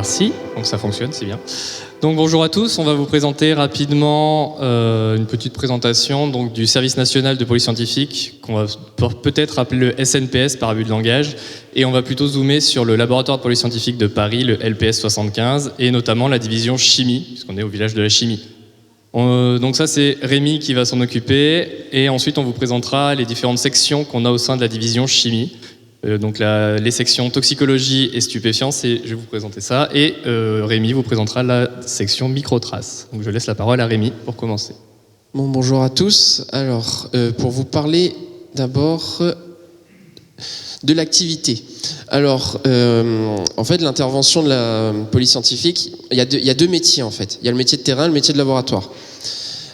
Merci, donc ça fonctionne, c'est bien. Donc bonjour à tous, on va vous présenter rapidement une petite présentation donc, du Service national de police scientifique, qu'on va peut-être appeler le SNPS par abus de langage, et on va plutôt zoomer sur le laboratoire de police scientifique de Paris, le LPS 75, et notamment la division chimie, puisqu'on est au village de la chimie. Donc ça c'est Rémi qui va s'en occuper, et ensuite on vous présentera les différentes sections qu'on a au sein de la division chimie. Donc les sections toxicologie et stupéfiants, je vais vous présenter ça, et Rémi vous présentera la section microtraces. Donc je laisse la parole à Rémi pour commencer. Bon, bonjour à tous. Alors, pour vous parler d'abord de l'activité. Alors, en fait, l'intervention de la police scientifique, il y a deux métiers en fait. Il y a le métier de terrain et le métier de laboratoire.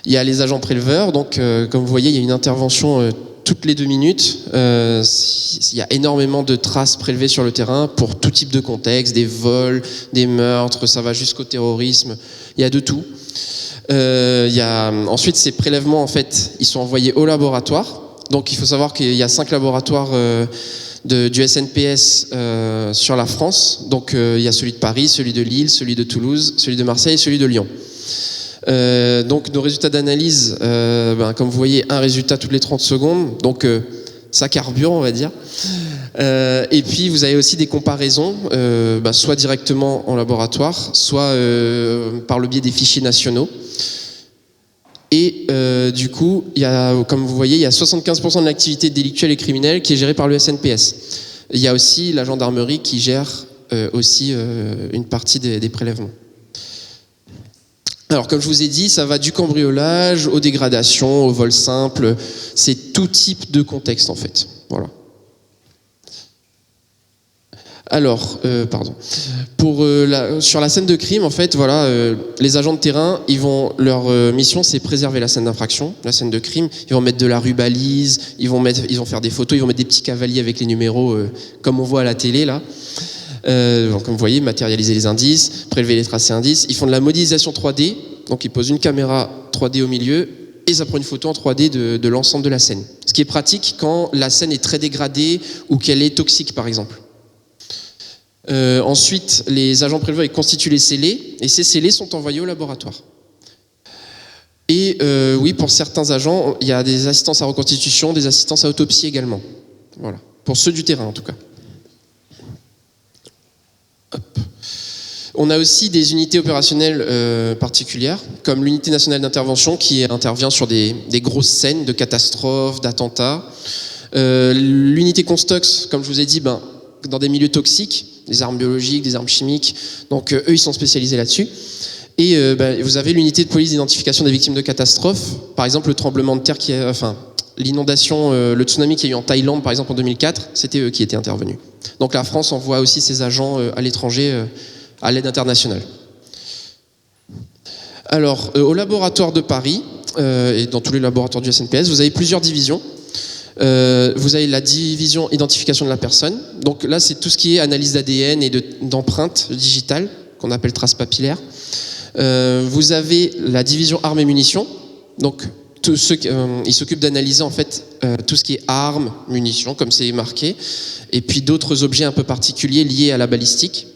Il y a les agents préleveurs, donc comme vous voyez, il y a une intervention toutes les 2 minutes. Il y a énormément de traces prélevées sur le terrain pour tout type de contexte, des vols, des meurtres, ça va jusqu'au terrorisme, il y a de tout. Ensuite, ces prélèvements, en fait, ils sont envoyés au laboratoire. Donc il faut savoir qu'il y a 5 laboratoires du SNPS sur la France. Donc il y a celui de Paris, celui de Lille, celui de Toulouse, celui de Marseille et celui de Lyon. Donc nos résultats d'analyse, comme vous voyez, un résultat toutes les 30 secondes, donc ça carbure on va dire. Et puis vous avez aussi des comparaisons, soit directement en laboratoire, soit par le biais des fichiers nationaux. Et du coup, comme vous voyez, il y a 75% de l'activité délictuelle et criminelle qui est gérée par le SNPS. Il y a aussi la gendarmerie qui gère aussi une partie des prélèvements. Alors, comme je vous ai dit, ça va du cambriolage aux dégradations, au vol simple. C'est tout type de contexte, en fait. Voilà. Alors, sur la scène de crime, en fait, voilà, les agents de terrain, leur mission, c'est préserver la scène d'infraction, la scène de crime. Ils vont mettre de la rubalise, ils vont faire des photos, ils vont mettre des petits cavaliers avec les numéros, comme on voit à la télé, là. Comme vous voyez, matérialiser les indices, prélever les tracés indices. Ils font de la modélisation 3D, donc ils posent une caméra 3D au milieu et ça prend une photo en 3D de l'ensemble de la scène. Ce qui est pratique quand la scène est très dégradée ou qu'elle est toxique, par exemple. Ensuite, les agents préleveurs ils constituent les scellés et ces scellés sont envoyés au laboratoire. Et oui, pour certains agents, il y a des assistances à reconstitution, des assistances à autopsie également. Voilà, pour ceux du terrain en tout cas. Hop. On a aussi des unités opérationnelles particulières, comme l'unité nationale d'intervention qui intervient sur des grosses scènes de catastrophes, d'attentats. L'unité Constox, comme je vous ai dit, dans des milieux toxiques, des armes biologiques, des armes chimiques. Donc eux, ils sont spécialisés là-dessus. Et vous avez l'unité de police d'identification des victimes de catastrophes. Par exemple, le tremblement de terre l'inondation, le tsunami qu'il y a eu en Thaïlande, par exemple, en 2004, c'était eux qui étaient intervenus. Donc la France envoie aussi ses agents à l'étranger à l'aide internationale. Alors, au laboratoire de Paris, et dans tous les laboratoires du SNPS, vous avez plusieurs divisions. Vous avez la division identification de la personne. Donc là, c'est tout ce qui est analyse d'ADN et d'empreintes digitales, qu'on appelle traces papillaires. Vous avez la division armes et munitions. Donc, ils s'occupent d'analyser en fait tout ce qui est armes, munitions, comme c'est marqué, et puis d'autres objets un peu particuliers liés à la balistique.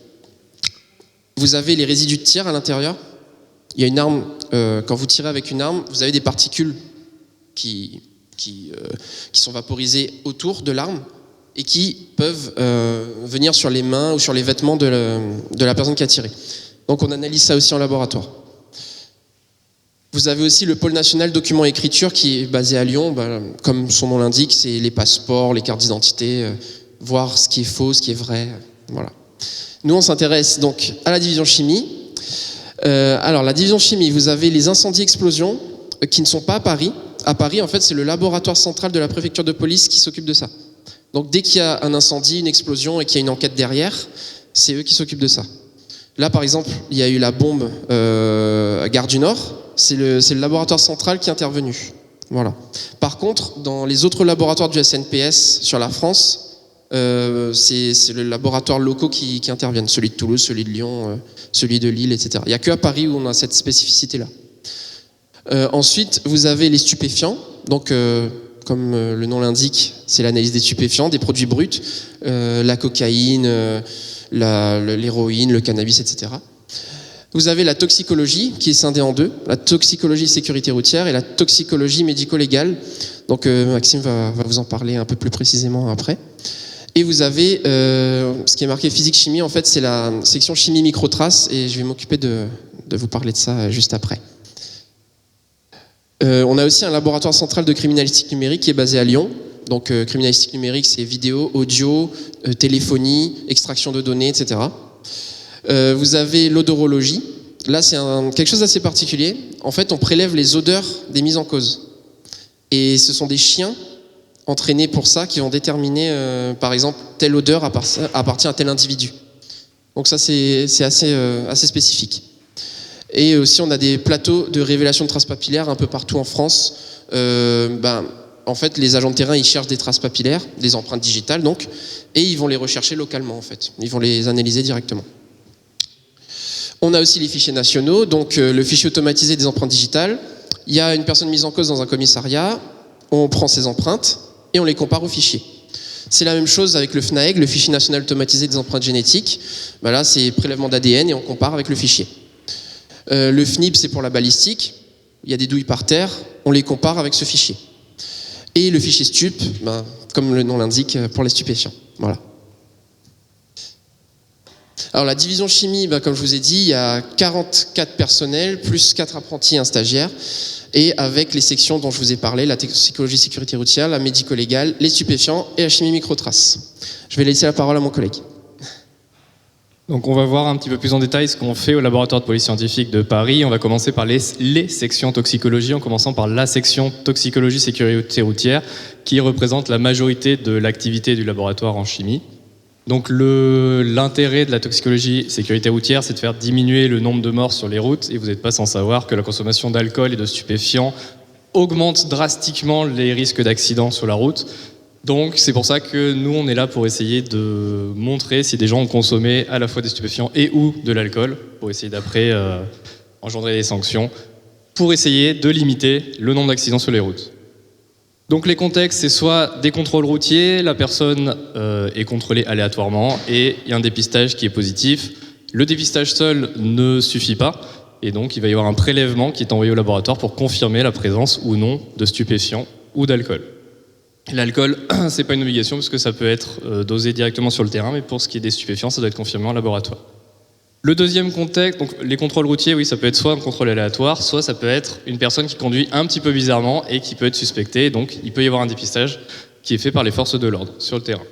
Vous avez les résidus de tir à l'intérieur. Il y a une arme, quand vous tirez avec une arme, vous avez des particules qui sont vaporisées autour de l'arme et qui peuvent venir sur les mains ou sur les vêtements de la personne qui a tiré. Donc on analyse ça aussi en laboratoire. Vous avez aussi le pôle national document et écriture qui est basé à Lyon. Comme son nom l'indique, c'est les passeports, les cartes d'identité, voir ce qui est faux, ce qui est vrai. Voilà. Nous, on s'intéresse donc à la division chimie. Alors, la division chimie, vous avez les incendies-explosions qui ne sont pas à Paris. À Paris, en fait, c'est le laboratoire central de la préfecture de police qui s'occupe de ça. Donc, dès qu'il y a un incendie, une explosion et qu'il y a une enquête derrière, c'est eux qui s'occupent de ça. Là, par exemple, il y a eu la bombe à Gare du Nord. C'est le laboratoire central qui est intervenu. Voilà. Par contre, dans les autres laboratoires du SNPS sur la France, c'est le laboratoire locaux qui interviennent. Celui de Toulouse, celui de Lyon, celui de Lille, etc. Il n'y a que à Paris où on a cette spécificité-là. Ensuite, vous avez les stupéfiants. Donc, comme le nom l'indique, c'est l'analyse des stupéfiants, des produits bruts, la cocaïne, l'héroïne, le cannabis, etc. Vous avez la toxicologie qui est scindée en deux, la toxicologie sécurité routière et la toxicologie médico-légale. Donc Maxime va vous en parler un peu plus précisément après. Et vous avez ce qui est marqué physique-chimie, en fait c'est la section chimie microtrace et je vais m'occuper de vous parler de ça juste après. On a aussi un laboratoire central de criminalistique numérique qui est basé à Lyon. Donc criminalistique numérique c'est vidéo, audio, téléphonie, extraction de données, etc. Vous avez l'odorologie. Là, c'est quelque chose d'assez particulier. En fait, on prélève les odeurs des mises en cause. Et ce sont des chiens entraînés pour ça qui vont déterminer, par exemple, telle odeur appartient à tel individu. Donc ça, c'est assez spécifique. Et aussi, on a des plateaux de révélation de traces papillaires un peu partout en France. En fait, les agents de terrain, ils cherchent des traces papillaires, des empreintes digitales, donc, et ils vont les rechercher localement, en fait. Ils vont les analyser directement. On a aussi les fichiers nationaux, donc le fichier automatisé des empreintes digitales. Il y a une personne mise en cause dans un commissariat, on prend ses empreintes et on les compare au fichier. C'est la même chose avec le FNAEG, le fichier national automatisé des empreintes génétiques. Là, c'est prélèvement d'ADN et on compare avec le fichier. Le FNIP, c'est pour la balistique. Il y a des douilles par terre, on les compare avec ce fichier. Et le fichier STUP, comme le nom l'indique, pour les stupéfiants. Voilà. Alors la division chimie, comme je vous ai dit, il y a 44 personnels, plus 4 apprentis et un stagiaire, et avec les sections dont je vous ai parlé, la toxicologie sécurité routière, la médico-légale, les stupéfiants et la chimie microtrace. Je vais laisser la parole à mon collègue. Donc on va voir un petit peu plus en détail ce qu'on fait au laboratoire de police scientifique de Paris. On va commencer par les sections toxicologie, en commençant par la section toxicologie sécurité routière, qui représente la majorité de l'activité du laboratoire en chimie. Donc l'intérêt de la toxicologie sécurité routière, c'est de faire diminuer le nombre de morts sur les routes, et vous n'êtes pas sans savoir que la consommation d'alcool et de stupéfiants augmente drastiquement les risques d'accidents sur la route. Donc c'est pour ça que nous on est là pour essayer de montrer si des gens ont consommé à la fois des stupéfiants et ou de l'alcool, pour essayer d'après engendrer des sanctions, pour essayer de limiter le nombre d'accidents sur les routes. Donc les contextes, c'est soit des contrôles routiers, la personne est contrôlée aléatoirement et il y a un dépistage qui est positif. Le dépistage seul ne suffit pas et donc il va y avoir un prélèvement qui est envoyé au laboratoire pour confirmer la présence ou non de stupéfiants ou d'alcool. L'alcool, c'est pas une obligation parce que ça peut être dosé directement sur le terrain, mais pour ce qui est des stupéfiants, ça doit être confirmé en laboratoire. Le deuxième contexte, donc les contrôles routiers, oui, ça peut être soit un contrôle aléatoire, soit ça peut être une personne qui conduit un petit peu bizarrement et qui peut être suspectée, donc il peut y avoir un dépistage qui est fait par les forces de l'ordre sur le terrain.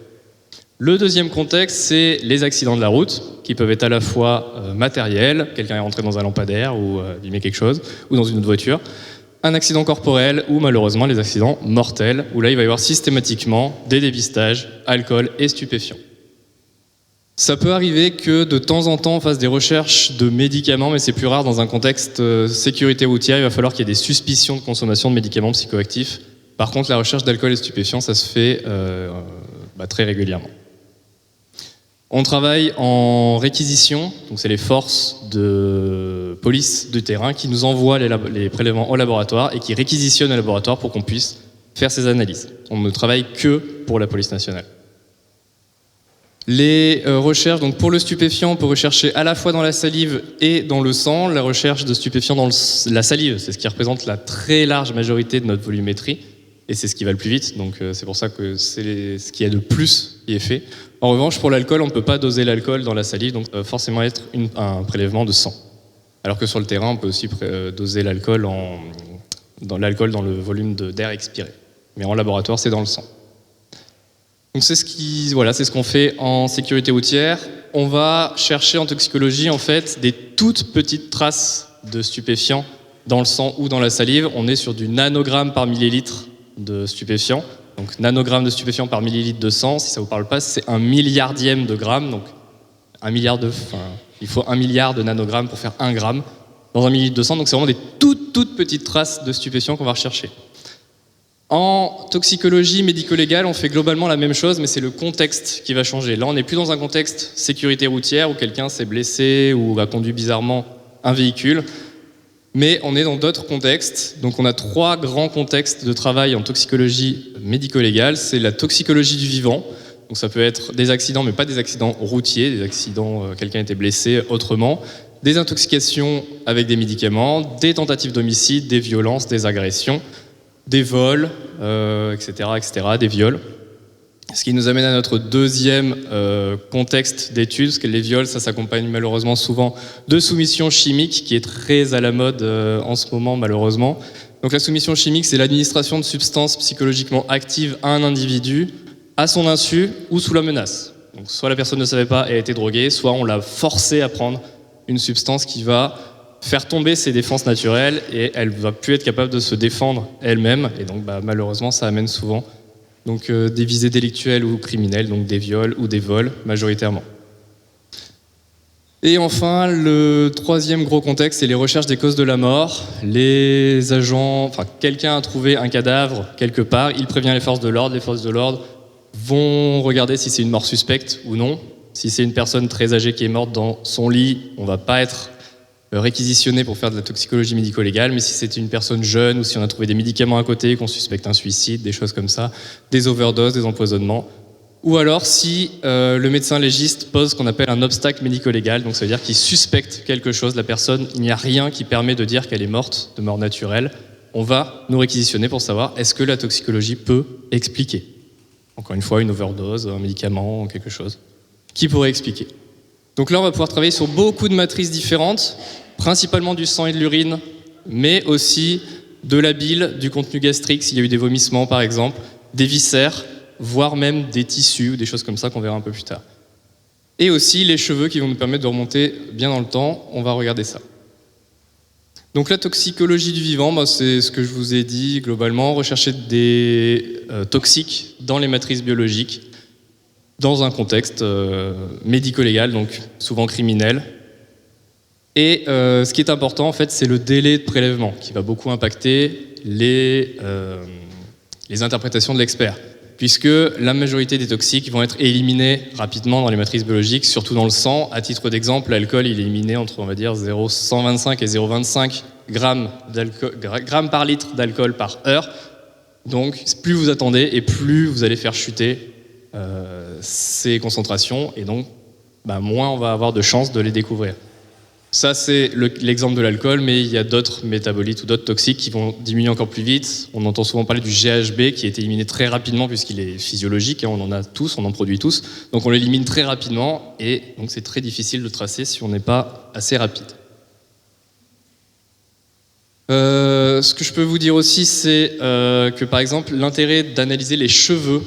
Le deuxième contexte, c'est les accidents de la route, qui peuvent être à la fois matériels, quelqu'un est rentré dans un lampadaire ou abîmé quelque chose, ou dans une autre voiture, un accident corporel ou malheureusement les accidents mortels, où là il va y avoir systématiquement des dépistages, alcool et stupéfiants. Ça peut arriver que de temps en temps on fasse des recherches de médicaments, mais c'est plus rare dans un contexte sécurité routière. Il va falloir qu'il y ait des suspicions de consommation de médicaments psychoactifs. Par contre, la recherche d'alcool et stupéfiants, ça se fait très régulièrement. On travaille en réquisition, donc c'est les forces de police du terrain qui nous envoient les prélèvements au laboratoire et qui réquisitionnent au laboratoire pour qu'on puisse faire ces analyses. On ne travaille que pour la police nationale. Les recherches, donc pour le stupéfiant, on peut rechercher à la fois dans la salive et dans le sang. La recherche de stupéfiants dans la salive, c'est ce qui représente la très large majorité de notre volumétrie, et c'est ce qui va le plus vite, donc c'est pour ça que c'est ce qu'il y a de plus qui est fait. En revanche, pour l'alcool, on ne peut pas doser l'alcool dans la salive, donc ça va forcément être un prélèvement de sang. Alors que sur le terrain, on peut aussi doser l'alcool dans le volume d'air expiré. Mais en laboratoire, c'est dans le sang. Donc c'est ce qu'on fait en sécurité routière. On va chercher en toxicologie en fait des toutes petites traces de stupéfiants dans le sang ou dans la salive. On est sur du nanogramme par millilitre de stupéfiants. Donc nanogramme de stupéfiants par millilitre de sang, si ça vous parle pas, c'est 1 milliardième de gramme. Donc il faut 1 milliard de nanogrammes pour faire 1 gramme dans 1 millilitre de sang. Donc c'est vraiment des toutes petites traces de stupéfiants qu'on va rechercher. En toxicologie médico-légale, on fait globalement la même chose, mais c'est le contexte qui va changer. Là, on n'est plus dans un contexte sécurité routière où quelqu'un s'est blessé ou a conduit bizarrement un véhicule, mais on est dans d'autres contextes. Donc on a 3 grands contextes de travail en toxicologie médico-légale. C'est la toxicologie du vivant. Donc ça peut être des accidents, mais pas des accidents routiers, des accidents, quelqu'un était blessé autrement, des intoxications avec des médicaments, des tentatives d'homicide, des violences, des agressions, des vols, etc., des viols. Ce qui nous amène à notre deuxième contexte d'étude, parce que les viols, ça s'accompagne malheureusement souvent de soumission chimique, qui est très à la mode en ce moment malheureusement. Donc la soumission chimique, c'est l'administration de substances psychologiquement actives à un individu, à son insu ou sous la menace. Donc soit la personne ne savait pas et a été droguée, soit on l'a forcé à prendre une substance qui va faire tomber ses défenses naturelles et elle va plus être capable de se défendre elle-même. Et donc malheureusement, ça amène souvent donc, des visées délictuelles ou criminelles, donc des viols ou des vols majoritairement. Et enfin, le troisième gros contexte, c'est les recherches des causes de la mort. Les agents, quelqu'un a trouvé un cadavre quelque part, il prévient les forces de l'ordre vont regarder si c'est une mort suspecte ou non. Si c'est une personne très âgée qui est morte dans son lit, on ne va pas être réquisitionné pour faire de la toxicologie médico-légale, mais si c'est une personne jeune ou si on a trouvé des médicaments à côté, qu'on suspecte un suicide, des choses comme ça, des overdoses, des empoisonnements, ou alors si le médecin légiste pose ce qu'on appelle un obstacle médico-légal, donc ça veut dire qu'il suspecte quelque chose, la personne, il n'y a rien qui permet de dire qu'elle est morte de mort naturelle, on va nous réquisitionner pour savoir est-ce que la toxicologie peut expliquer. Encore une fois, une overdose, un médicament, quelque chose qui pourrait expliquer. Donc là, on va pouvoir travailler sur beaucoup de matrices différentes, principalement du sang et de l'urine, mais aussi de la bile, du contenu gastrique, s'il y a eu des vomissements par exemple, des viscères, voire même des tissus ou des choses comme ça qu'on verra un peu plus tard. Et aussi les cheveux qui vont nous permettre de remonter bien dans le temps, on va regarder ça. Donc la toxicologie du vivant, c'est ce que je vous ai dit globalement, rechercher des toxiques dans les matrices biologiques, dans un contexte médico-légal, donc souvent criminel. Et ce qui est important, en fait, c'est le délai de prélèvement, qui va beaucoup impacter les interprétations de l'expert, puisque la majorité des toxiques vont être éliminés rapidement dans les matrices biologiques, surtout dans le sang. À titre d'exemple, l'alcool, il est éliminé entre, on va dire, 0,125 et 0,25 grammes par litre d'alcool par heure. Donc, plus vous attendez et plus vous allez faire chuter ces concentrations, et donc moins on va avoir de chances de les découvrir. Ça, c'est l'exemple de l'alcool, mais il y a d'autres métabolites ou d'autres toxiques qui vont diminuer encore plus vite. On entend souvent parler du GHB qui est éliminé très rapidement puisqu'il est physiologique, on en a tous, on en produit tous, donc on l'élimine très rapidement et donc c'est très difficile de tracer si on n'est pas assez rapide. Ce que je peux vous dire aussi, c'est que par exemple, l'intérêt d'analyser les cheveux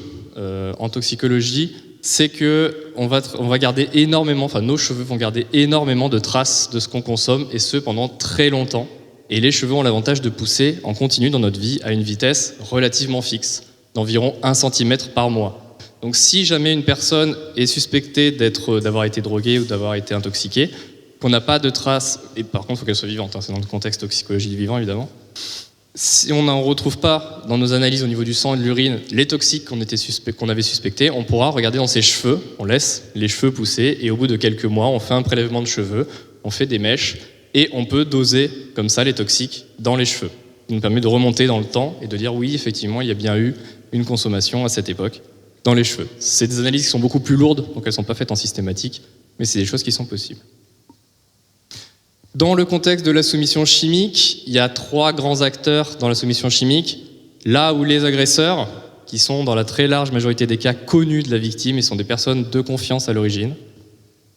en toxicologie, c'est que on va garder énormément, nos cheveux vont garder énormément de traces de ce qu'on consomme, et ce pendant très longtemps. Et les cheveux ont l'avantage de pousser en continu dans notre vie à une vitesse relativement fixe, d'environ 1 cm par mois. Donc si jamais une personne est suspectée d'avoir été droguée ou d'avoir été intoxiquée, qu'on n'a pas de traces, et par contre il faut qu'elle soit vivante, c'est dans le contexte toxicologie du vivant évidemment, si on n'en retrouve pas dans nos analyses au niveau du sang et de l'urine les toxiques qu'on avait suspectés, on pourra regarder dans ses cheveux, on laisse les cheveux pousser et au bout de quelques mois, on fait un prélèvement de cheveux, on fait des mèches et on peut doser comme ça les toxiques dans les cheveux. Ça nous permet de remonter dans le temps et de dire oui, effectivement, il y a bien eu une consommation à cette époque dans les cheveux. C'est des analyses qui sont beaucoup plus lourdes, donc elles ne sont pas faites en systématique, mais c'est des choses qui sont possibles. Dans le contexte de la soumission chimique, il y a 3 grands acteurs dans la soumission chimique. Là où les agresseurs, qui sont dans la très large majorité des cas connus de la victime et sont des personnes de confiance à l'origine.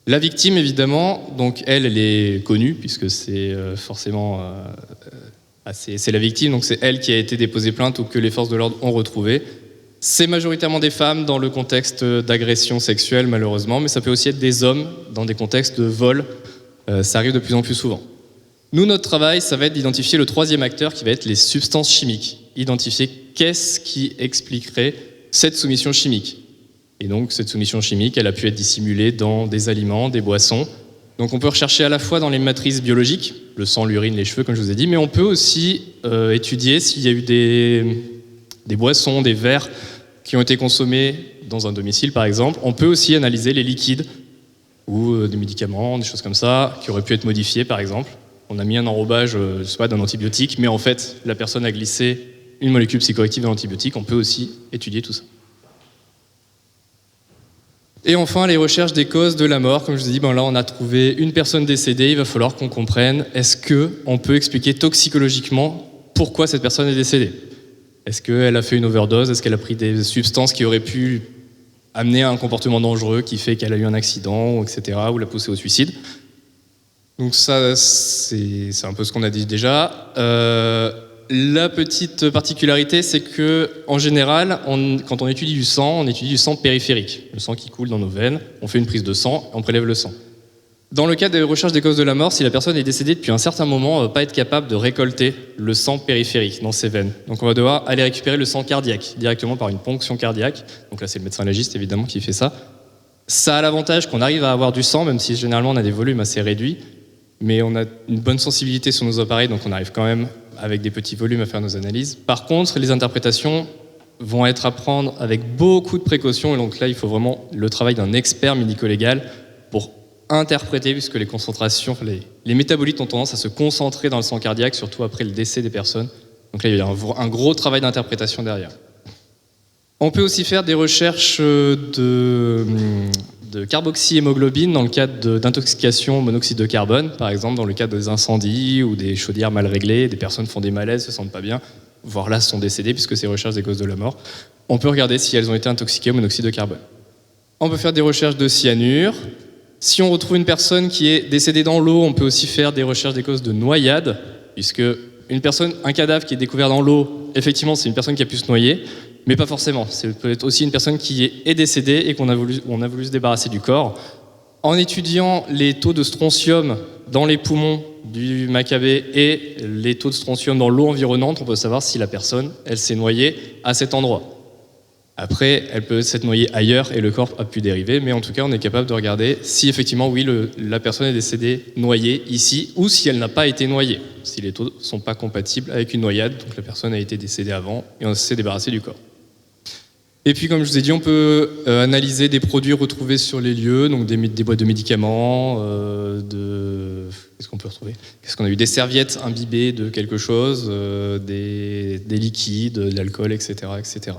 La victime, évidemment, donc elle est connue, puisque c'est forcément c'est la victime, donc c'est elle qui a été déposée plainte ou que les forces de l'ordre ont retrouvée. C'est majoritairement des femmes dans le contexte d'agression sexuelle, malheureusement, mais ça peut aussi être des hommes dans des contextes de vol. Ça arrive de plus en plus souvent. Nous, notre travail, ça va être d'identifier le 3e acteur qui va être les substances chimiques. Identifier qu'est-ce qui expliquerait cette soumission chimique. Et donc, cette soumission chimique, elle a pu être dissimulée dans des aliments, des boissons. Donc, on peut rechercher à la fois dans les matrices biologiques, le sang, l'urine, les cheveux, comme je vous ai dit, mais on peut aussi étudier s'il y a eu des boissons, des verres qui ont été consommés dans un domicile, par exemple. On peut aussi analyser les liquides ou des médicaments, des choses comme ça, qui auraient pu être modifiés, par exemple. On a mis un enrobage, d'un antibiotique, mais en fait, la personne a glissé une molécule psychoactive dans l'antibiotique. On peut aussi étudier tout ça. Et enfin, les recherches des causes de la mort. Comme je vous ai dit, là, on a trouvé une personne décédée. Il va falloir qu'on comprenne, est-ce qu'on peut expliquer toxicologiquement pourquoi cette personne est décédée? Est-ce qu'elle a fait une overdose? Est-ce qu'elle a pris des substances qui auraient pu amener à un comportement dangereux qui fait qu'elle a eu un accident, etc., ou l'a poussée au suicide? Donc ça, c'est un peu ce qu'on a dit déjà. La petite particularité, c'est que en général, quand on étudie du sang, on étudie du sang périphérique, le sang qui coule dans nos veines. On fait une prise de sang, on prélève le sang. Dans le cas des recherches des causes de la mort, si la personne est décédée depuis un certain moment, on ne va pas être capable de récolter le sang périphérique dans ses veines. Donc on va devoir aller récupérer le sang cardiaque directement par une ponction cardiaque. Donc là, c'est le médecin légiste évidemment qui fait ça. Ça a l'avantage qu'on arrive à avoir du sang, même si généralement on a des volumes assez réduits. Mais on a une bonne sensibilité sur nos appareils, donc on arrive quand même avec des petits volumes à faire nos analyses. Par contre, les interprétations vont être à prendre avec beaucoup de précautions, et donc là, il faut vraiment le travail d'un expert médico-légal pour interpréter, puisque les concentrations, les métabolites ont tendance à se concentrer dans le sang cardiaque, surtout après le décès des personnes. Donc là, il y a un gros travail d'interprétation derrière. On peut aussi faire des recherches de carboxyhémoglobine dans le cadre d'intoxication au monoxyde de carbone, par exemple dans le cadre des incendies ou des chaudières mal réglées, des personnes font des malaises, se sentent pas bien, voire là sont décédées puisque c'est recherche des causes de la mort. On peut regarder si elles ont été intoxiquées au monoxyde de carbone. On peut faire des recherches de cyanure. Si on retrouve une personne qui est décédée dans l'eau, on peut aussi faire des recherches des causes de noyade, puisque un cadavre qui est découvert dans l'eau, effectivement c'est une personne qui a pu se noyer, mais pas forcément. C'est peut-être aussi une personne qui est décédée et on a voulu se débarrasser du corps. En étudiant les taux de strontium dans les poumons du Maccabée et les taux de strontium dans l'eau environnante, on peut savoir si la personne, elle s'est noyée à cet endroit. Après, elle peut s'être noyée ailleurs et le corps a pu dériver, mais en tout cas, on est capable de regarder si effectivement, oui, la personne est décédée noyée ici, ou si elle n'a pas été noyée, si les taux ne sont pas compatibles avec une noyade, donc la personne a été décédée avant et on s'est débarrassé du corps. Et puis, comme je vous ai dit, on peut analyser des produits retrouvés sur les lieux, donc des boîtes de médicaments, qu'est-ce qu'on peut retrouver? Qu'est-ce qu'on a eu? Des serviettes imbibées de quelque chose, des liquides, de l'alcool, etc., etc.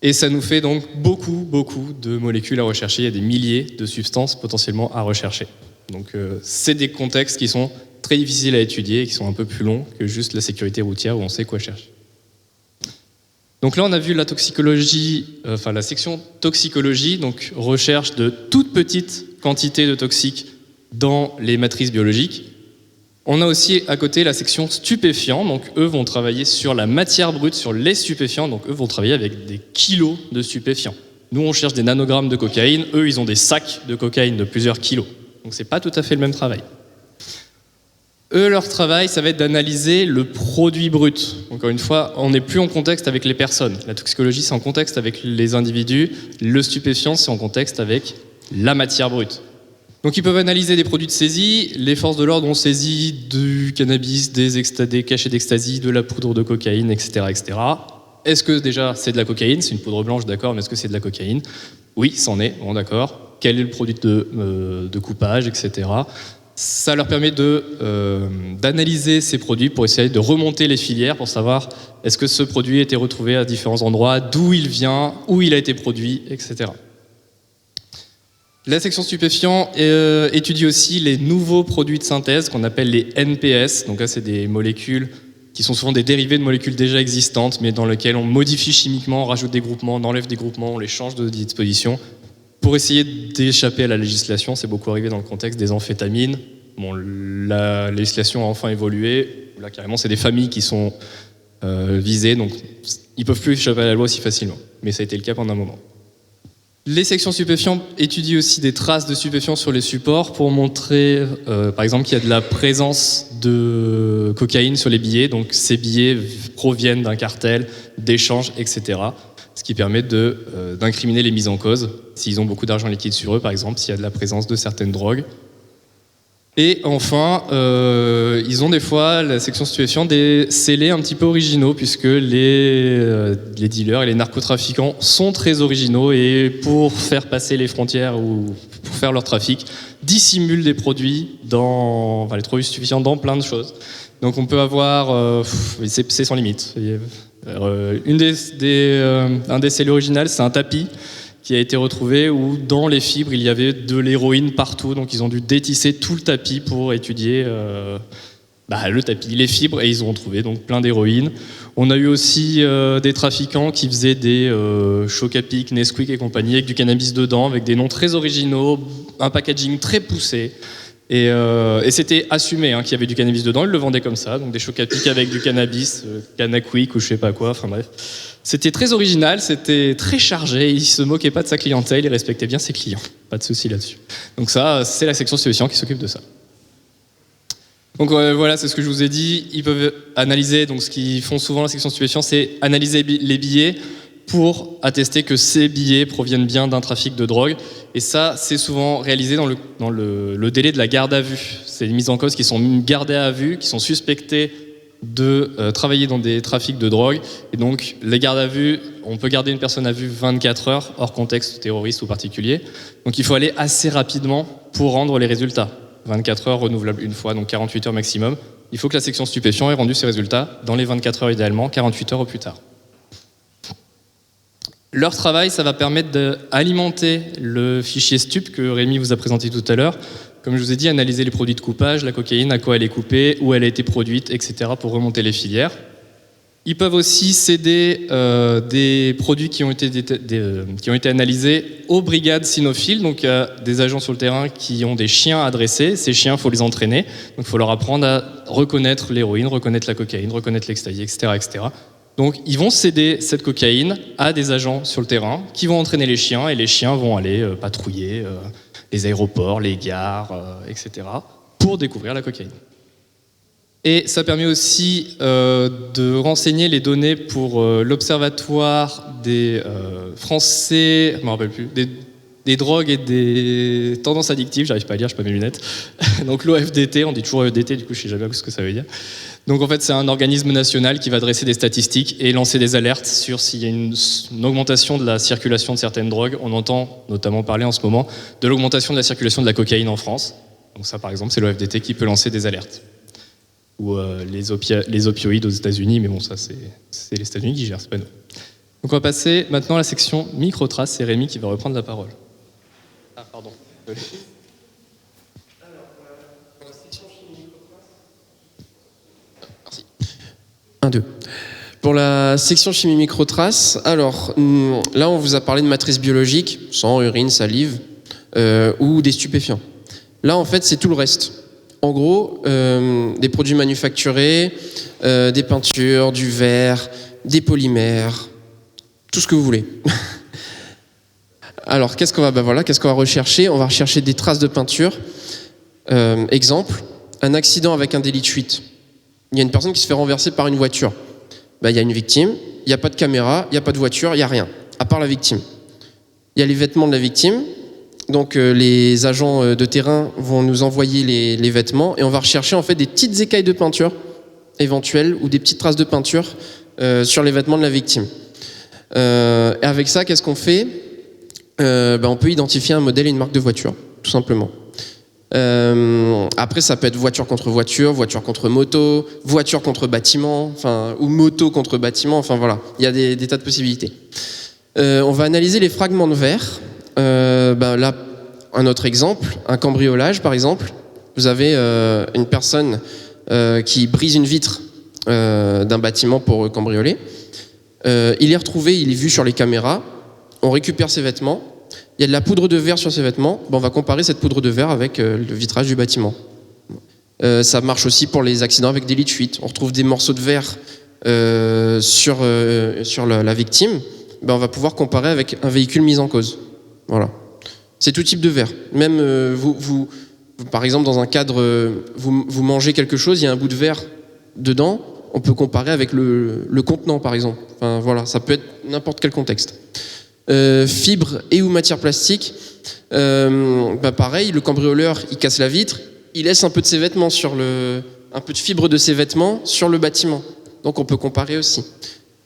Et ça nous fait donc beaucoup de molécules à rechercher. Il y a des milliers de substances potentiellement à rechercher. Donc, c'est des contextes qui sont très difficiles à étudier et qui sont un peu plus longs que juste la sécurité routière où on sait quoi chercher. Donc là, on a vu la toxicologie, la section toxicologie, donc recherche de toutes petites quantités de toxiques dans les matrices biologiques. On a aussi à côté la section stupéfiants, donc eux vont travailler sur la matière brute, sur les stupéfiants, donc eux vont travailler avec des kilos de stupéfiants. Nous, on cherche des nanogrammes de cocaïne, eux, ils ont des sacs de cocaïne de plusieurs kilos. Donc c'est pas tout à fait le même travail. Eux, leur travail, ça va être d'analyser le produit brut. Encore une fois, on n'est plus en contexte avec les personnes. La toxicologie, c'est en contexte avec les individus. Le stupéfiant, c'est en contexte avec la matière brute. Donc ils peuvent analyser des produits de saisie. Les forces de l'ordre ont saisi du cannabis, des cachets d'ecstasy, de la poudre de cocaïne, etc., etc. Est-ce que déjà c'est de la cocaïne? C'est une poudre blanche, d'accord, mais est-ce que c'est de la cocaïne? Oui, c'en est, bon d'accord. Quel est le produit de coupage, etc. Ça leur permet d'analyser ces produits pour essayer de remonter les filières pour savoir est-ce que ce produit a été retrouvé à différents endroits, d'où il vient, où il a été produit, etc. La section stupéfiants étudie aussi les nouveaux produits de synthèse qu'on appelle les NPS. Donc là, c'est des molécules qui sont souvent des dérivés de molécules déjà existantes, mais dans lesquelles on modifie chimiquement, on rajoute des groupements, on enlève des groupements, on les change de disposition pour essayer d'échapper à la législation. C'est beaucoup arrivé dans le contexte des amphétamines. Bon, la législation a enfin évolué. Là, carrément, c'est des familles qui sont visées, donc ils ne peuvent plus échapper à la loi aussi facilement. Mais ça a été le cas pendant un moment. Les sections stupéfiants étudient aussi des traces de stupéfiants sur les supports pour montrer, par exemple, qu'il y a de la présence de cocaïne sur les billets. Donc, ces billets proviennent d'un cartel, d'échanges, etc. Ce qui permet d'incriminer les mises en cause, s'ils ont beaucoup d'argent liquide sur eux, par exemple, s'il y a de la présence de certaines drogues. Et enfin, ils ont des fois, la section stupéfiants, des scellés un petit peu originaux, puisque les dealers et les narcotrafiquants sont très originaux et pour faire passer les frontières ou pour faire leur trafic, dissimulent des produits les produits stupéfiants dans plein de choses. Donc on peut avoir, c'est sans limite. Un des scellés originaux, c'est un tapis qui a été retrouvé où dans les fibres il y avait de l'héroïne partout, donc ils ont dû détisser tout le tapis pour étudier le tapis, les fibres, et ils ont trouvé donc plein d'héroïne. On a eu aussi des trafiquants qui faisaient des Choc-à-Pic, Nesquik et compagnie avec du cannabis dedans, avec des noms très originaux, un packaging très poussé. Et c'était assumé qu'il y avait du cannabis dedans, ils le vendaient comme ça, donc des Choc-à-Pic avec du cannabis, Canaquick ou je sais pas quoi, enfin bref. C'était très original, c'était très chargé, il se moquait pas de sa clientèle, il respectait bien ses clients, pas de souci là-dessus. Donc ça, c'est la section stupéfiants qui s'occupe de ça. Donc voilà, c'est ce que je vous ai dit. Ils peuvent analyser, donc ce qu'ils font souvent la section stupéfiants, c'est analyser les billets pour attester que ces billets proviennent bien d'un trafic de drogue. Et ça, c'est souvent réalisé dans le délai de la garde à vue. C'est les mises en cause qui sont gardées à vue, qui sont suspectées de travailler dans des trafics de drogue. Et donc, les gardes à vue, on peut garder une personne à vue 24 heures, hors contexte terroriste ou particulier. Donc il faut aller assez rapidement pour rendre les résultats. 24 heures renouvelables une fois, donc 48 heures maximum. Il faut que la section stupéfiants ait rendu ses résultats dans les 24 heures idéalement, 48 heures au plus tard. Leur travail, ça va permettre d'alimenter le fichier stup que Rémi vous a présenté tout à l'heure. Comme je vous ai dit, analyser les produits de coupage, la cocaïne, à quoi elle est coupée, où elle a été produite, etc. pour remonter les filières. Ils peuvent aussi céder des produits qui ont été analysés aux brigades cynophiles, donc des agents sur le terrain qui ont des chiens à dresser. Ces chiens, il faut les entraîner, donc il faut leur apprendre à reconnaître l'héroïne, reconnaître la cocaïne, reconnaître l'ecstasy, etc., etc. Donc ils vont céder cette cocaïne à des agents sur le terrain qui vont entraîner les chiens, et les chiens vont aller patrouiller les aéroports, les gares, etc., pour découvrir la cocaïne. Et ça permet aussi de renseigner les données pour l'Observatoire des Français, je ne me rappelle plus, des drogues et des tendances addictives, j'arrive pas à lire, je n'ai pas mes lunettes. Donc l'OFDT, on dit toujours OFDT, du coup je ne sais jamais ce que ça veut dire. Donc en fait c'est un organisme national qui va dresser des statistiques et lancer des alertes sur s'il y a une augmentation de la circulation de certaines drogues. On entend notamment parler en ce moment de l'augmentation de la circulation de la cocaïne en France. Donc ça par exemple c'est l'OFDT qui peut lancer des alertes. Ou les opioïdes aux États-Unis, mais bon, ça c'est les États-Unis qui gèrent, c'est pas nous. Donc on va passer maintenant à la section microtraces, c'est Rémi qui va reprendre la parole. Ah, pardon. Désolé. Alors, pour la section chimie microtraces. Merci. 1, 2. Pour la section chimie microtraces, alors là on vous a parlé de matrices biologiques, sang, urine, salive, ou des stupéfiants. Là en fait c'est tout le reste. En gros, des produits manufacturés, des peintures, du verre, des polymères, tout ce que vous voulez. Alors, qu'est-ce qu'on va rechercher ? On va rechercher des traces de peinture. Exemple, un accident avec un délit de fuite. Il y a une personne qui se fait renverser par une voiture. Il y a une victime, il n'y a pas de caméra, il n'y a pas de voiture, il n'y a rien, à part la victime. Il y a les vêtements de la victime. Donc les agents de terrain vont nous envoyer les vêtements et on va rechercher en fait des petites écailles de peinture éventuelles ou des petites traces de peinture sur les vêtements de la victime. Et avec ça, qu'est-ce qu'on fait ? On peut identifier un modèle et une marque de voiture, tout simplement. Après, ça peut être voiture contre moto, voiture contre bâtiment, ou moto contre bâtiment. Enfin voilà, il y a des tas de possibilités. On va analyser les fragments de verre. Là, un autre exemple, un cambriolage par exemple. Vous avez une personne qui brise une vitre d'un bâtiment pour cambrioler. Il est retrouvé, il est vu sur les caméras. On récupère ses vêtements. Il y a de la poudre de verre sur ses vêtements. On va comparer cette poudre de verre avec le vitrage du bâtiment. Ça marche aussi pour les accidents avec délit de fuite. On retrouve des morceaux de verre sur la victime. On va pouvoir comparer avec un véhicule mis en cause. Voilà. C'est tout type de verre. Même vous, par exemple, dans un cadre, vous mangez quelque chose, il y a un bout de verre dedans, on peut comparer avec le contenant, par exemple. Enfin, voilà, ça peut être n'importe quel contexte. Fibres et ou matière plastique, pareil, le cambrioleur, il casse la vitre, il laisse un peu de ses vêtements un peu de fibre de ses vêtements sur le bâtiment. Donc on peut comparer aussi.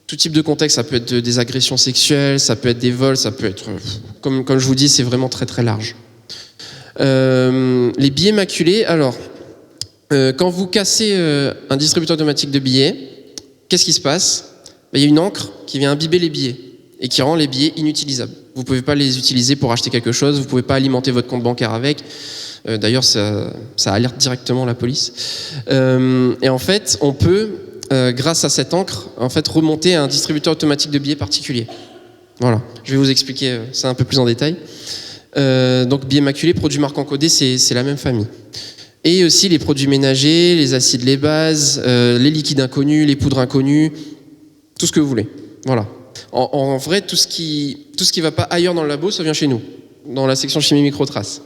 Tout type de contexte, ça peut être des agressions sexuelles, ça peut être des vols, ça peut être... Comme je vous dis, c'est vraiment très très large. Les billets maculés, alors, quand vous cassez un distributeur automatique de billets, qu'est-ce qui se passe ? Il y a une encre qui vient imbiber les billets. et qui rend les billets inutilisables. Vous ne pouvez pas les utiliser pour acheter quelque chose, vous ne pouvez pas alimenter votre compte bancaire avec. D'ailleurs, ça alerte directement la police. Et en fait, on peut, grâce à cette encre, en fait, remonter à un distributeur automatique de billets particulier. Voilà, je vais vous expliquer ça un peu plus en détail. Donc, billets maculés, produits marques encodés, c'est la même famille. Et aussi les produits ménagers, les acides, les bases, les liquides inconnus, les poudres inconnues, tout ce que vous voulez. Voilà. En vrai, tout ce qui va pas ailleurs dans le labo, ça vient chez nous, dans la section chimie microtraces.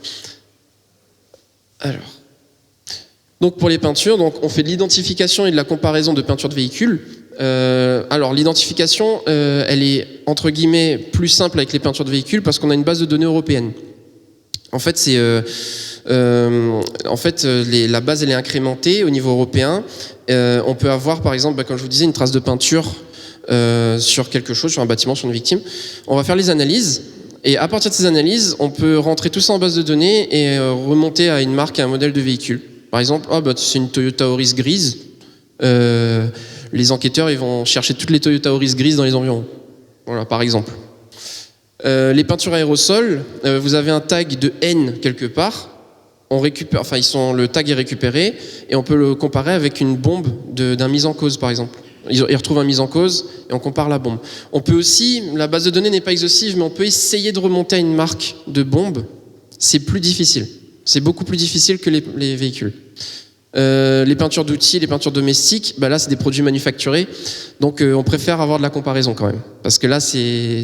Alors, donc pour les peintures, donc on fait de l'identification et de la comparaison de peintures de véhicules. Alors l'identification, elle est entre guillemets plus simple avec les peintures de véhicules parce qu'on a une base de données européenne. En fait, la base elle est incrémentée au niveau européen. On peut avoir par exemple, comme je vous disais, une trace de peinture sur quelque chose, sur un bâtiment, sur une victime. On va faire les analyses. Et à partir de ces analyses, on peut rentrer tout ça en base de données et remonter à une marque et un modèle de véhicule. Par exemple, c'est une Toyota Auris grise. Les enquêteurs ils vont chercher toutes les Toyota Auris grises dans les environs. Voilà, par exemple. Les peintures aérosols, vous avez un tag de N quelque part. On récupère, le tag est récupéré et on peut le comparer avec une bombe d'un mise en cause, par exemple. Ils retrouvent un mise en cause et on compare la bombe. On peut aussi, la base de données n'est pas exhaustive, mais on peut essayer de remonter à une marque de bombe. C'est plus difficile. C'est beaucoup plus difficile que les véhicules. Les peintures d'outils, les peintures domestiques, là c'est des produits manufacturés. Donc on préfère avoir de la comparaison quand même. Parce que là c'est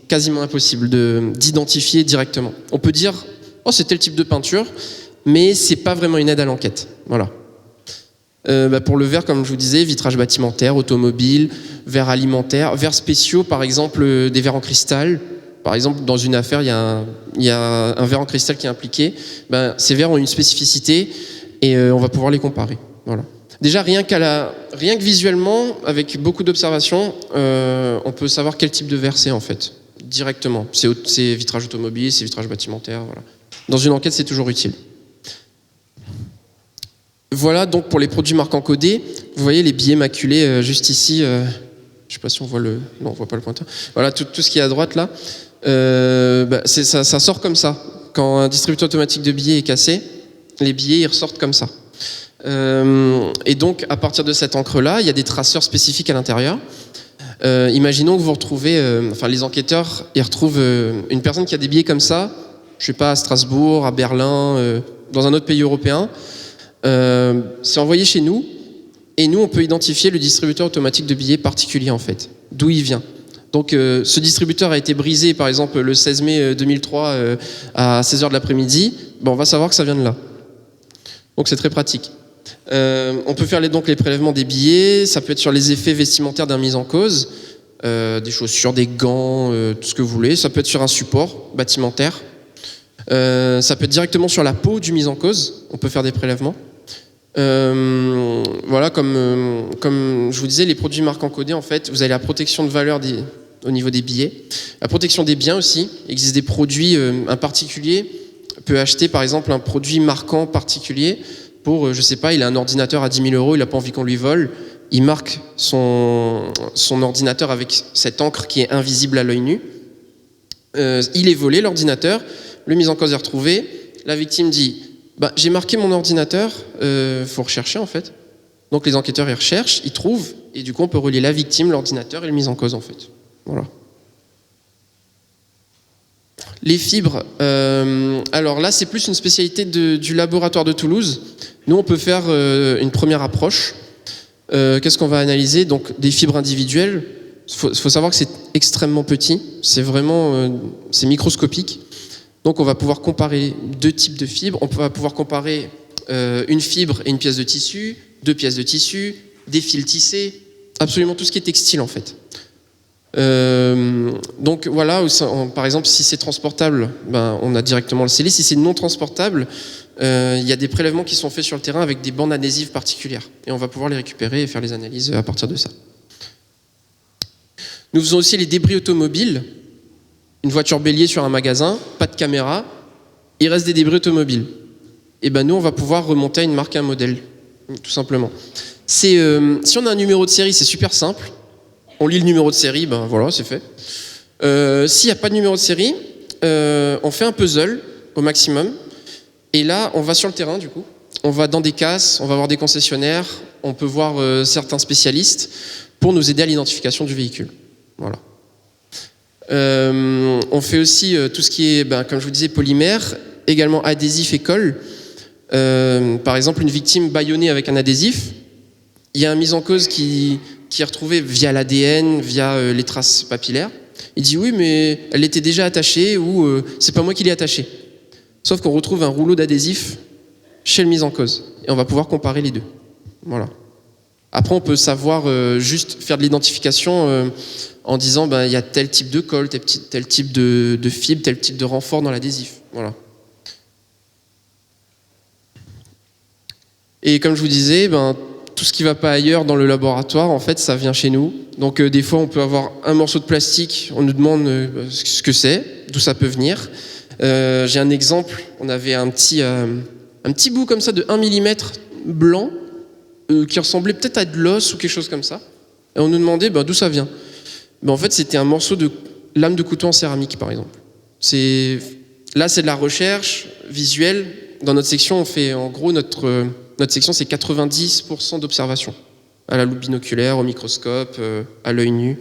quasiment impossible d'identifier directement. On peut dire, c'est tel type de peinture, mais c'est pas vraiment une aide à l'enquête. Voilà. Pour le verre, comme je vous disais, vitrage bâtimentaire, automobile, verres alimentaires, verres spéciaux, par exemple des verres en cristal. Par exemple, dans une affaire, il y a un verre en cristal qui est impliqué. Ces verres ont une spécificité et on va pouvoir les comparer. Voilà. Déjà, rien que visuellement, avec beaucoup d'observations, on peut savoir quel type de verre c'est en fait, directement. C'est vitrage automobile, c'est vitrage bâtimentaire. Voilà. Dans une enquête, c'est toujours utile. Voilà donc pour les produits marques encodés. Vous voyez les billets maculés juste ici. Je ne sais pas si on voit non, on voit pas le pointeur. Voilà tout ce qui est à droite là. Ça sort comme ça. Quand un distributeur automatique de billets est cassé, les billets ils ressortent comme ça. Et donc à partir de cette encre là, il y a des traceurs spécifiques à l'intérieur. Imaginons que vous retrouvez, les enquêteurs, ils retrouvent une personne qui a des billets comme ça. Je sais pas, à Strasbourg, à Berlin, dans un autre pays européen. C'est envoyé chez nous et nous on peut identifier le distributeur automatique de billets particulier en fait, d'où il vient. Donc ce distributeur a été brisé par exemple le 16 mai 2003 à 16h de l'après-midi, on va savoir que ça vient de là. Donc c'est très pratique. On peut faire donc les prélèvements des billets, ça peut être sur les effets vestimentaires d'un mis en cause, des chaussures, des gants, tout ce que vous voulez, ça peut être sur un support bâtimentaire. Ça peut être directement sur la peau du mis en cause, on peut faire des prélèvements. Voilà, comme je vous disais, les produits marques encodés, en fait, vous avez la protection de valeur au niveau des billets. La protection des biens aussi. Il existe des produits, un particulier peut acheter par exemple un produit marquant particulier pour, je sais pas, il a un ordinateur à 10 000 €, il n'a pas envie qu'on lui vole. Il marque son ordinateur avec cette encre qui est invisible à l'œil nu. Il est volé, l'ordinateur. Le mis en cause est retrouvé. La victime dit j'ai marqué mon ordinateur, faut rechercher en fait. Donc les enquêteurs ils recherchent, ils trouvent, et du coup on peut relier la victime, l'ordinateur et le mis en cause en fait. Voilà. Les fibres, alors là c'est plus une spécialité du laboratoire de Toulouse. Nous on peut faire une première approche. Qu'est-ce qu'on va analyser? Donc des fibres individuelles. Faut savoir que c'est extrêmement petit, c'est vraiment c'est microscopique. Donc on va pouvoir comparer deux types de fibres. On va pouvoir comparer une fibre et une pièce de tissu, deux pièces de tissu, des fils tissés, absolument tout ce qui est textile en fait. Donc voilà, par exemple si c'est transportable, on a directement le scellé. Si c'est non transportable, il y a des prélèvements qui sont faits sur le terrain avec des bandes adhésives particulières. Et on va pouvoir les récupérer et faire les analyses à partir de ça. Nous faisons aussi les débris automobiles. Une voiture bélier sur un magasin, pas de caméra, il reste des débris automobiles. Et nous, on va pouvoir remonter à une marque et un modèle, tout simplement. Si on a un numéro de série, c'est super simple. On lit le numéro de série, voilà, c'est fait. S'il n'y a pas de numéro de série, on fait un puzzle au maximum. Et là, on va sur le terrain, du coup. On va dans des casses, on va voir des concessionnaires, on peut voir certains spécialistes pour nous aider à l'identification du véhicule. Voilà. On fait aussi tout ce qui est, comme je vous disais, polymère, également adhésif et colle. Par exemple, une victime bâillonnée avec un adhésif, il y a un mise en cause qui est retrouvé via l'ADN, via les traces papillaires. Il dit oui, mais elle était déjà attachée ou c'est pas moi qui l'ai attachée. Sauf qu'on retrouve un rouleau d'adhésif chez le mis en cause et on va pouvoir comparer les deux. Voilà. Après, on peut savoir juste faire de l'identification en disant il y a tel type de colle, tel type de fibre, tel type de renfort dans l'adhésif. Voilà. Et comme je vous disais, tout ce qui ne va pas ailleurs dans le laboratoire, en fait, ça vient chez nous. Donc des fois, on peut avoir un morceau de plastique, on nous demande ce que c'est, d'où ça peut venir. J'ai un exemple, on avait un petit bout comme ça de 1 mm blanc qui ressemblait peut-être à de l'os ou quelque chose comme ça. Et on nous demandait d'où ça vient. En fait, c'était un morceau de lame de couteau en céramique, par exemple. Là, c'est de la recherche visuelle. Dans notre section, on fait en gros notre section, c'est 90% d'observation à la loupe binoculaire, au microscope, à l'œil nu.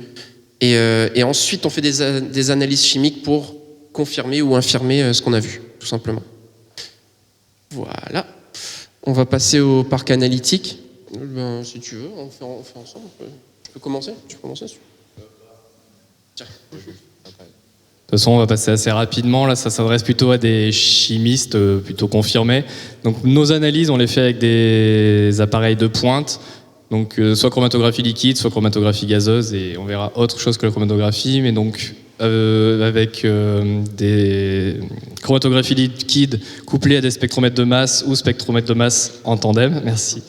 Et ensuite, on fait des analyses chimiques pour confirmer ou infirmer ce qu'on a vu, tout simplement. Voilà. On va passer au parc analytique. Si tu veux, on fait ensemble. Tu peux commencer ? Tu peux commencer ? Tiens. De toute façon, on va passer assez rapidement. Là, ça s'adresse plutôt à des chimistes plutôt confirmés. Donc, nos analyses, on les fait avec des appareils de pointe. Donc, soit chromatographie liquide, soit chromatographie gazeuse. Et on verra autre chose que la chromatographie. Mais donc, avec des chromatographies liquides couplées à des spectromètres de masse ou spectromètres de masse en tandem. Merci.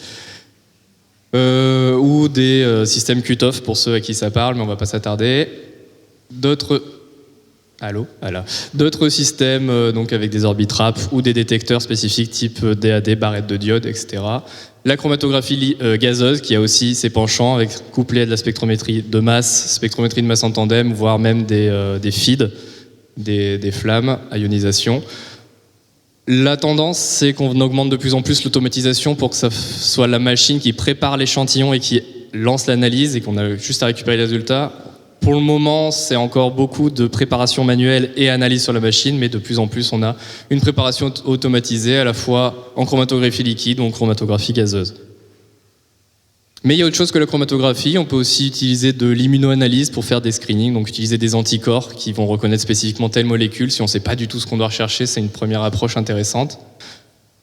Ou des systèmes cut-off pour ceux à qui ça parle, mais on ne va pas s'attarder. D'autres systèmes donc avec des orbitraps ou des détecteurs spécifiques type DAD, barrette de diode, etc. La chromatographie gazeuse qui a aussi ses penchants couplée à de la spectrométrie de masse en tandem, voire même des feeds, des flammes à ionisation. La tendance, c'est qu'on augmente de plus en plus l'automatisation pour que ça soit la machine qui prépare l'échantillon et qui lance l'analyse et qu'on a juste à récupérer les résultats. Pour le moment, c'est encore beaucoup de préparation manuelle et analyse sur la machine, mais de plus en plus, on a une préparation automatisée à la fois en chromatographie liquide ou en chromatographie gazeuse. Mais il y a autre chose que la chromatographie. On peut aussi utiliser de l'immunoanalyse pour faire des screenings, donc utiliser des anticorps qui vont reconnaître spécifiquement telle molécule. Si on ne sait pas du tout ce qu'on doit rechercher, c'est une première approche intéressante.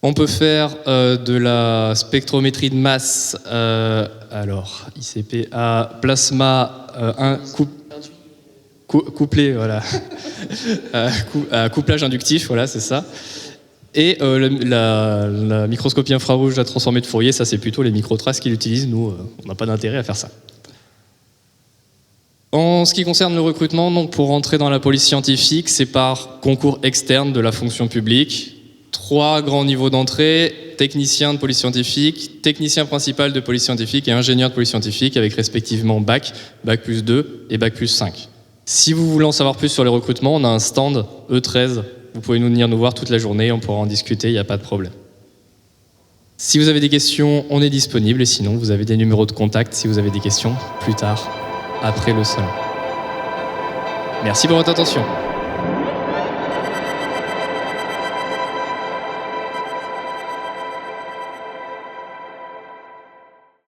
On peut faire de la spectrométrie de masse, ICP à plasma couplé, voilà, à couplage inductif, voilà, c'est ça. Et la microscopie infrarouge à transformer de Fourier, ça c'est plutôt les microtraces qui l'utilisent. Nous, on n'a pas d'intérêt à faire ça. En ce qui concerne le recrutement, donc pour rentrer dans la police scientifique, c'est par concours externe de la fonction publique. 3 grands niveaux d'entrée, technicien de police scientifique, technicien principal de police scientifique et ingénieur de police scientifique avec respectivement bac, bac plus 2 et bac plus 5. Si vous voulez en savoir plus sur les recrutements, on a un stand E13. Vous pouvez venir nous voir toute la journée, on pourra en discuter, il n'y a pas de problème. Si vous avez des questions, on est disponible et sinon vous avez des numéros de contact si vous avez des questions plus tard, après le salon. Merci pour votre attention.